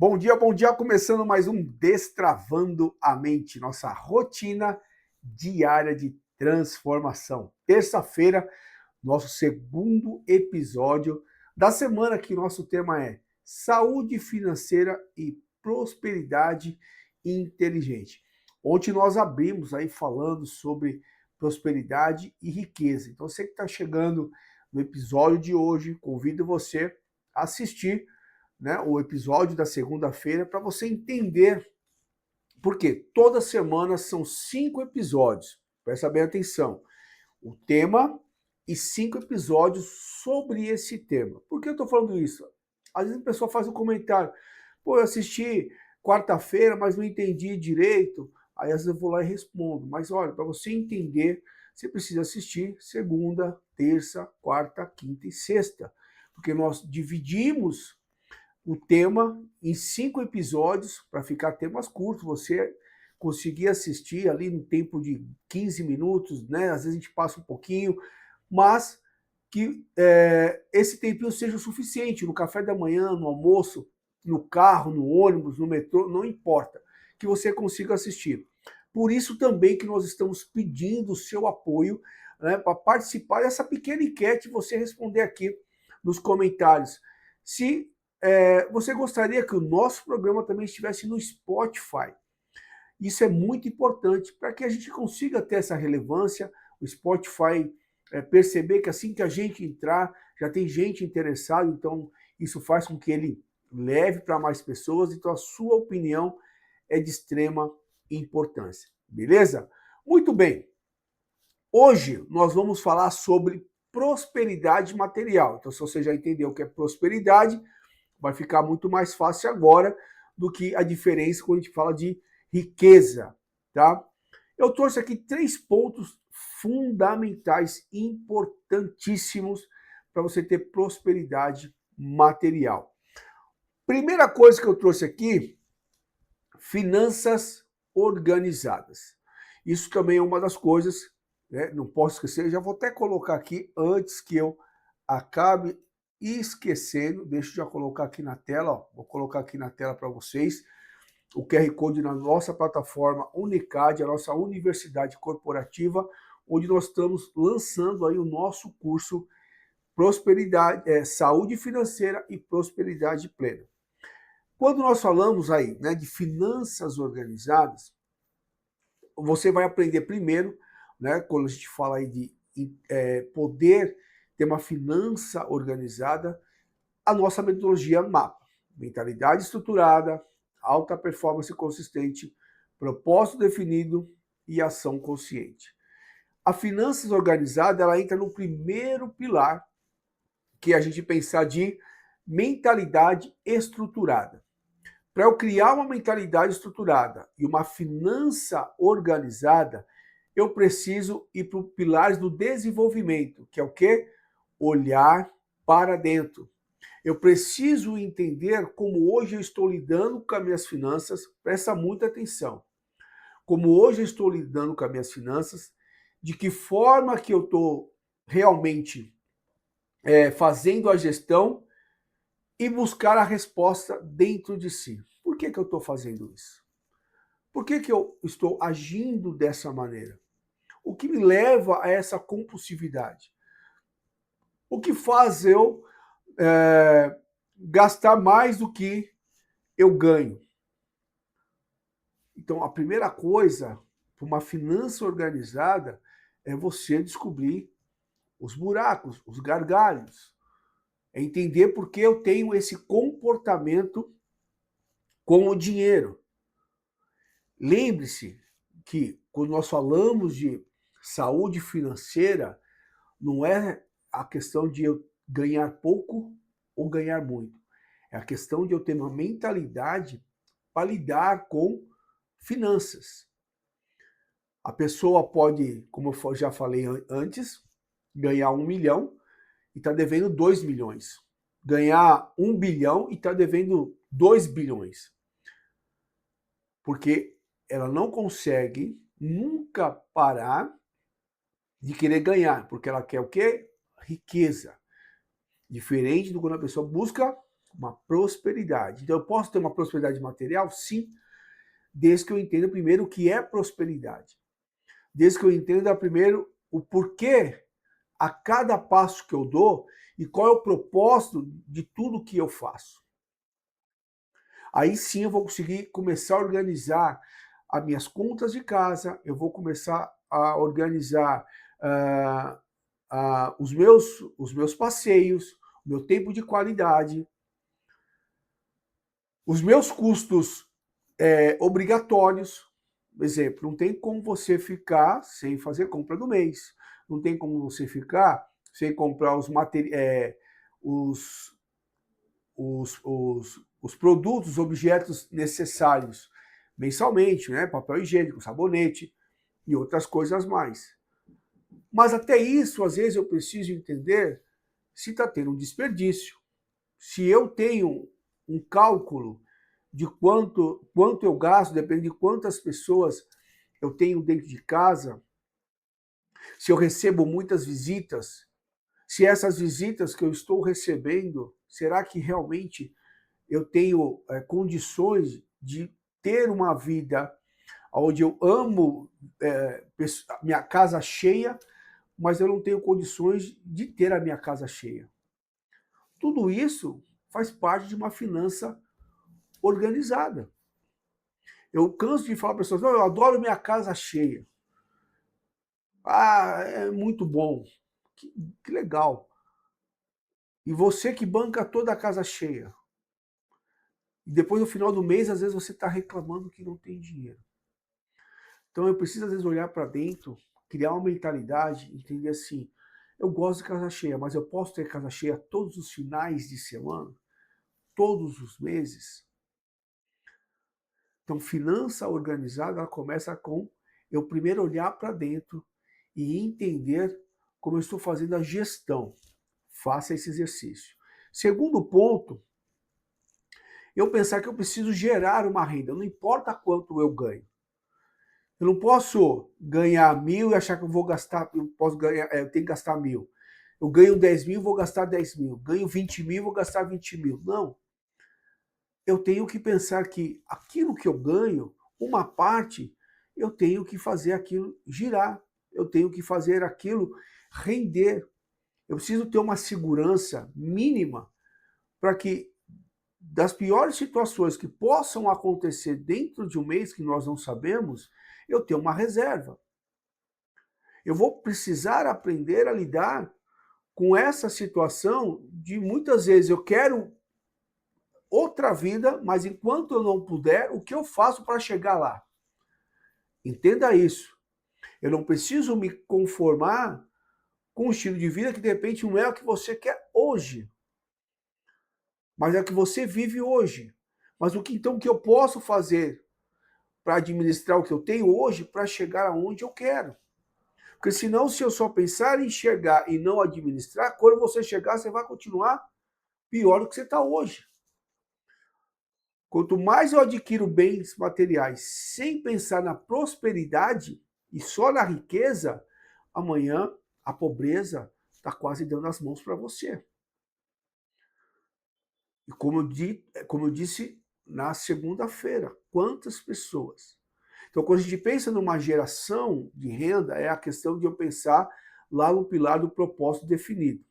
bom dia, começando mais um Destravando a Mente, nossa rotina diária de transformação. Terça-feira, nosso segundo episódio da semana, que nosso tema é saúde financeira e prosperidade inteligente. Ontem nós abrimos aí falando sobre prosperidade e riqueza. Então, você que está chegando no episódio de hoje, convido você a assistir, né, o episódio da segunda-feira para você entender. Porque toda semana são 5 episódios. Presta bem atenção. O tema e 5 episódios sobre esse tema. Por que eu estou falando isso? Às vezes a pessoa faz um comentário. Pô, eu assisti quarta-feira, mas não entendi direito. Aí às vezes eu vou lá e respondo. Mas olha, para você entender, você precisa assistir segunda, terça, quarta, quinta e sexta. Porque nós dividimos o tema em 5 episódios, para ficar temas curtos, você conseguir assistir ali no tempo de 15 minutos, né? Às vezes a gente passa um pouquinho, mas que esse tempinho seja o suficiente, no café da manhã, no almoço, no carro, no ônibus, no metrô, não importa, que você consiga assistir. Por isso também que nós estamos pedindo o seu apoio, né, para participar dessa pequena enquete, você responder aqui nos comentários. Se você gostaria que o nosso programa também estivesse no Spotify. Isso é muito importante para que a gente consiga ter essa relevância, o Spotify perceber que assim que a gente entrar, já tem gente interessada, então isso faz com que ele leve para mais pessoas, então a sua opinião é de extrema importância, beleza? Muito bem, hoje nós vamos falar sobre prosperidade material, então se você já entendeu o que é prosperidade, vai ficar muito mais fácil agora do que a diferença quando a gente fala de riqueza, tá? Eu trouxe aqui 3 pontos fundamentais, importantíssimos para você ter prosperidade material. Primeira coisa que eu trouxe aqui, finanças organizadas. Isso também é uma das coisas, né? Não posso esquecer, já vou até colocar aqui antes que eu acabe esquecendo, deixa eu já colocar aqui na tela, ó, vou colocar aqui na tela para vocês o QR Code na nossa plataforma Unicad, a nossa universidade corporativa, onde nós estamos lançando aí o nosso curso Prosperidade, Saúde Financeira e Prosperidade Plena. Quando nós falamos aí, né, de finanças organizadas, você vai aprender primeiro, né, quando a gente fala aí de poder ter uma finança organizada, a nossa metodologia MAPA. Mentalidade estruturada, alta performance consistente, propósito definido e ação consciente. A finanças organizada, ela entra no primeiro pilar, que é a gente pensar de mentalidade estruturada. Para eu criar uma mentalidade estruturada e uma finança organizada, eu preciso ir para os pilares do desenvolvimento, que é o quê? Olhar para dentro. Eu preciso entender como hoje eu estou lidando com as minhas finanças, presta muita atenção. Como hoje eu estou lidando com as minhas finanças, de que forma que eu estou realmente fazendo a gestão e buscar a resposta dentro de si. Por que eu estou fazendo isso? Por que eu estou agindo dessa maneira? O que me leva a essa compulsividade? O que faz eu gastar mais do que eu ganho? Então, a primeira coisa para uma finança organizada é você descobrir os buracos, os gargalhos. É entender por que eu tenho esse comportamento com o dinheiro. Lembre-se que quando nós falamos de saúde financeira, não é a questão de eu ganhar pouco ou ganhar muito. É a questão de eu ter uma mentalidade para lidar com finanças. A pessoa pode, como eu já falei antes, ganhar 1 milhão e está devendo 2 milhões. Ganhar 1 bilhão e está devendo 2 bilhões. Porque ela não consegue nunca parar de querer ganhar, porque ela quer o quê? Riqueza. Diferente do quando a pessoa busca uma prosperidade. Então, eu posso ter uma prosperidade material? Sim, desde que eu entenda primeiro o que é prosperidade. Desde que eu entenda primeiro o porquê a cada passo que eu dou e qual é o propósito de tudo que eu faço. Aí sim eu vou conseguir começar a organizar as minhas contas de casa, eu vou começar a organizar os meus passeios, o meu tempo de qualidade, os meus custos obrigatórios. Exemplo, não tem como você ficar sem fazer compra do mês. Não tem como você ficar sem comprar os produtos, os objetos necessários mensalmente, né? Papel higiênico, sabonete e outras coisas mais. Mas até isso, às vezes, eu preciso entender se está tendo um desperdício. Se eu tenho um cálculo de quanto eu gasto, depende de quantas pessoas eu tenho dentro de casa, se eu recebo muitas visitas, se essas visitas que eu estou recebendo, será que realmente eu tenho condições de ter uma vida onde eu amo minha casa cheia, mas eu não tenho condições de ter a minha casa cheia. Tudo isso faz parte de uma finança organizada. Eu canso de falar para pessoas, não, eu adoro minha casa cheia. Ah, é muito bom. Que legal. E você que banca toda a casa cheia. E depois, no final do mês, às vezes você está reclamando que não tem dinheiro. Então eu preciso, às vezes, olhar para dentro, criar uma mentalidade, entender assim, eu gosto de casa cheia, mas eu posso ter casa cheia todos os finais de semana? Todos os meses? Então, finança organizada, ela começa com eu primeiro olhar para dentro e entender como eu estou fazendo a gestão. Faça esse exercício. Segundo ponto, eu pensar que eu preciso gerar uma renda, não importa quanto eu ganho. Eu não posso ganhar 1.000 e achar que eu vou gastar, eu tenho que gastar 1.000. Eu ganho 10.000, vou gastar 10.000. Ganho 20.000, vou gastar 20.000. Não. Eu tenho que pensar que aquilo que eu ganho, uma parte, eu tenho que fazer aquilo girar. Eu tenho que fazer aquilo render. Eu preciso ter uma segurança mínima para que das piores situações que possam acontecer dentro de um mês, que nós não sabemos, eu tenho uma reserva. Eu vou precisar aprender a lidar com essa situação de muitas vezes eu quero outra vida, mas enquanto eu não puder, o que eu faço para chegar lá? Entenda isso. Eu não preciso me conformar com um estilo de vida que de repente não é o que você quer hoje, mas é o que você vive hoje. Mas o que eu posso fazer para administrar o que eu tenho hoje para chegar aonde eu quero? Porque senão, se eu só pensar em chegar e não administrar, quando você chegar, você vai continuar pior do que você está hoje. Quanto mais eu adquiro bens materiais sem pensar na prosperidade e só na riqueza, amanhã a pobreza está quase dando as mãos para você. E como eu disse na segunda-feira, quantas pessoas? Então, quando a gente pensa numa geração de renda, é a questão de eu pensar lá no pilar do propósito definido.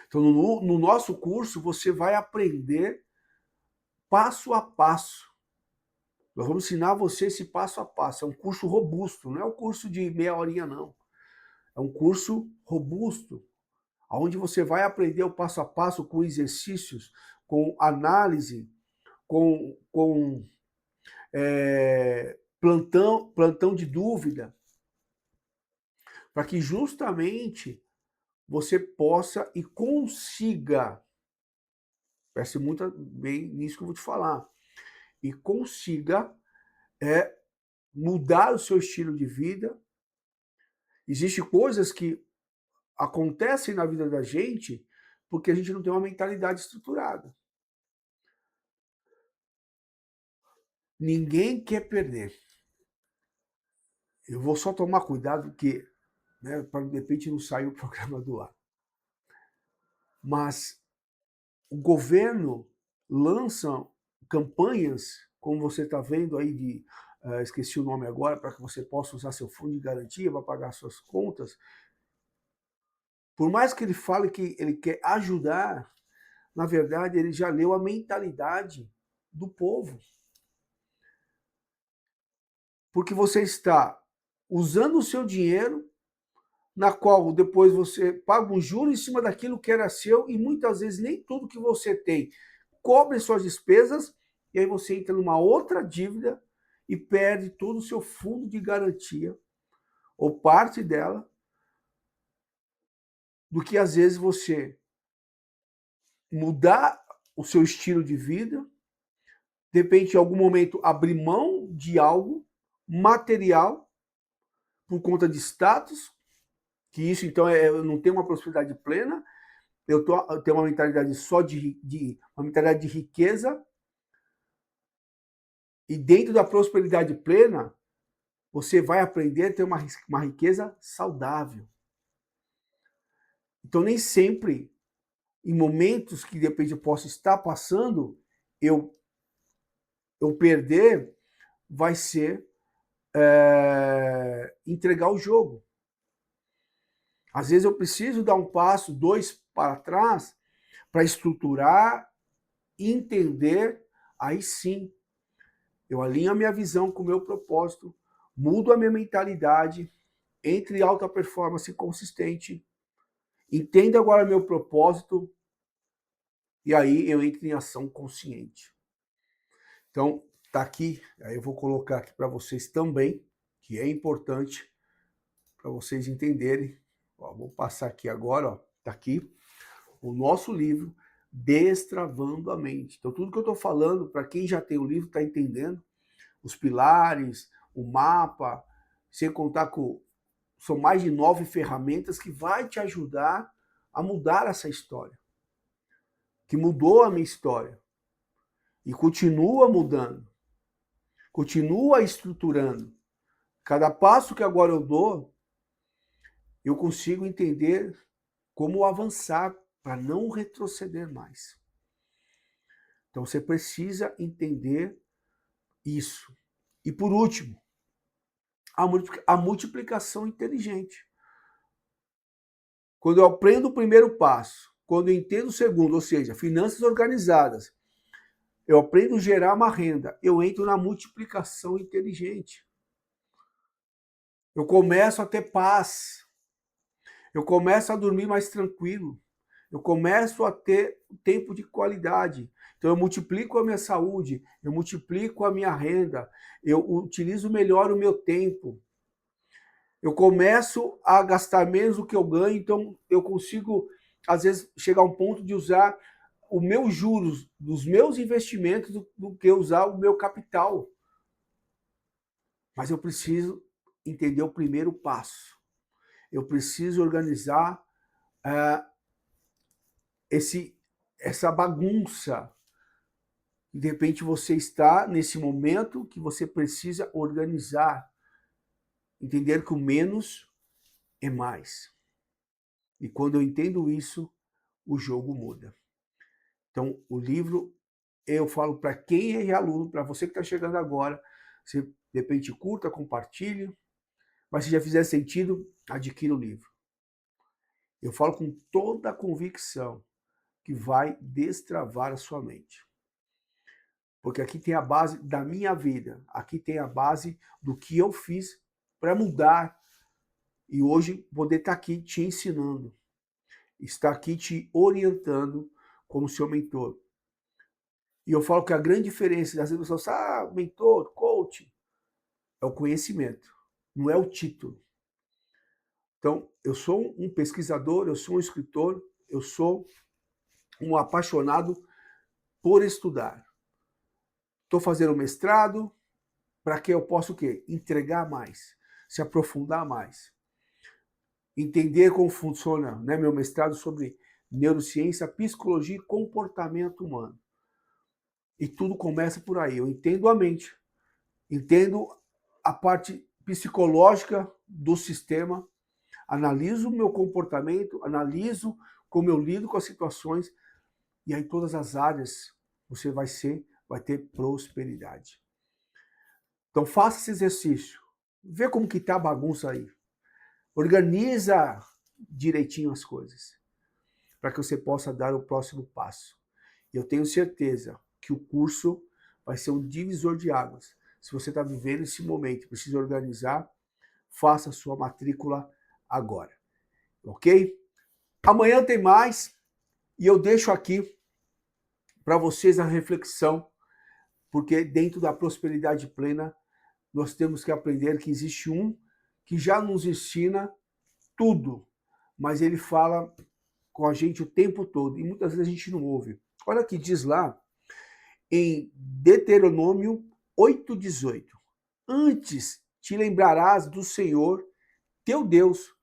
Então, no nosso curso, você vai aprender passo a passo. Nós vamos ensinar você esse passo a passo. É um curso robusto, não é um curso de meia horinha, não. É um curso robusto, onde você vai aprender o passo a passo com exercícios, com análise, com plantão de dúvida, para que justamente você possa e consiga, preste muito bem nisso que eu vou te falar, e consiga mudar o seu estilo de vida. Existem coisas que acontecem na vida da gente porque a gente não tem uma mentalidade estruturada. Ninguém quer perder. Eu vou só tomar cuidado porque, né, para de repente não sair o programa do ar. Mas o governo lança campanhas, como você está vendo aí esqueci o nome agora, para que você possa usar seu fundo de garantia para pagar suas contas. Por mais que ele fale que ele quer ajudar, na verdade ele já leu a mentalidade do povo. Porque você está usando o seu dinheiro, na qual depois você paga um juro em cima daquilo que era seu, e muitas vezes nem tudo que você tem cobre suas despesas, e aí você entra numa outra dívida e perde todo o seu fundo de garantia, ou parte dela, do que às vezes você mudar o seu estilo de vida, de repente em algum momento abrir mão de algo material por conta de status, que isso então eu não tenho uma prosperidade plena, eu tenho uma mentalidade só uma mentalidade de riqueza, e dentro da prosperidade plena, você vai aprender a ter uma riqueza saudável. Então nem sempre, em momentos que de repente eu posso estar passando, eu perder, vai ser entregar o jogo. Às vezes eu preciso dar um passo, 2 para trás, para estruturar, entender, aí sim, eu alinho a minha visão com o meu propósito, mudo a minha mentalidade, entre alta performance consistente, entendo agora meu propósito, e aí eu entro em ação consciente. Então, tá aqui, aí eu vou colocar aqui para vocês também, que é importante para vocês entenderem. Ó, vou passar aqui agora, ó, tá aqui o nosso livro Destravando a Mente. Então, tudo que eu estou falando, para quem já tem o livro, está entendendo, os pilares, o mapa, sem contar com são mais de 9 ferramentas que vai te ajudar a mudar essa história, que mudou a minha história e continua mudando, continua estruturando. Cada passo que agora eu dou, eu consigo entender como avançar para não retroceder mais. Então você precisa entender isso. E por último, a multiplicação inteligente. Quando eu aprendo o primeiro passo, quando eu entendo o segundo, ou seja, finanças organizadas, eu aprendo a gerar uma renda, eu entro na multiplicação inteligente. Eu começo a ter paz. Eu começo a dormir mais tranquilo. Eu começo a ter tempo de qualidade. Então eu multiplico a minha saúde, eu multiplico a minha renda, eu utilizo melhor o meu tempo. Eu começo a gastar menos do que eu ganho, então eu consigo, às vezes, chegar a um ponto de usar os meus juros dos meus investimentos do que usar o meu capital. Mas eu preciso entender o primeiro passo. Eu preciso organizar essa bagunça. De repente você está nesse momento que você precisa organizar. Entender que o menos é mais. E quando eu entendo isso, o jogo muda. Então, o livro, eu falo para quem é aluno, para você que está chegando agora, você de repente curta, compartilhe, mas se já fizer sentido, adquira o livro. Eu falo com toda a convicção que vai destravar a sua mente. Porque aqui tem a base da minha vida, aqui tem a base do que eu fiz para mudar e hoje poder estar aqui te ensinando, estar aqui te orientando como seu mentor. E eu falo que a grande diferença das pessoas, mentor, coach, é o conhecimento, não é o título. Então, eu sou um pesquisador, eu sou um escritor, eu sou um apaixonado por estudar. Estou fazendo mestrado para que eu possa o quê? Entregar mais, se aprofundar mais. Entender como funciona, né, meu mestrado sobre neurociência, psicologia e comportamento humano. E tudo começa por aí. Eu entendo a mente, entendo a parte psicológica do sistema, analiso o meu comportamento, analiso como eu lido com as situações, E aí todas as áreas você vai ter prosperidade. Então faça esse exercício. Vê como que tá a bagunça aí. Organiza direitinho as coisas, para que você possa dar o próximo passo. E eu tenho certeza que o curso vai ser um divisor de águas. Se você está vivendo esse momento, precisa organizar, faça a sua matrícula agora. Ok? Amanhã tem mais e eu deixo aqui para vocês a reflexão, porque dentro da prosperidade plena, nós temos que aprender que existe um que já nos ensina tudo, mas ele fala com a gente o tempo todo e muitas vezes a gente não ouve. Olha o que diz lá em Deuteronômio 8,18. Antes te lembrarás do Senhor, teu Deus,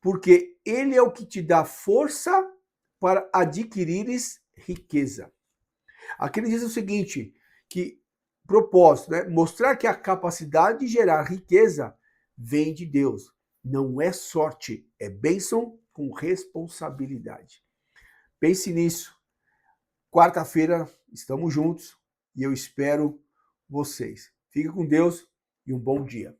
porque Ele é o que te dá força para adquirires riqueza. Aqui ele diz o seguinte, que propósito, né? Mostrar que a capacidade de gerar riqueza vem de Deus. Não é sorte, é bênção com responsabilidade. Pense nisso. Quarta-feira estamos juntos e eu espero vocês. Fique com Deus e um bom dia.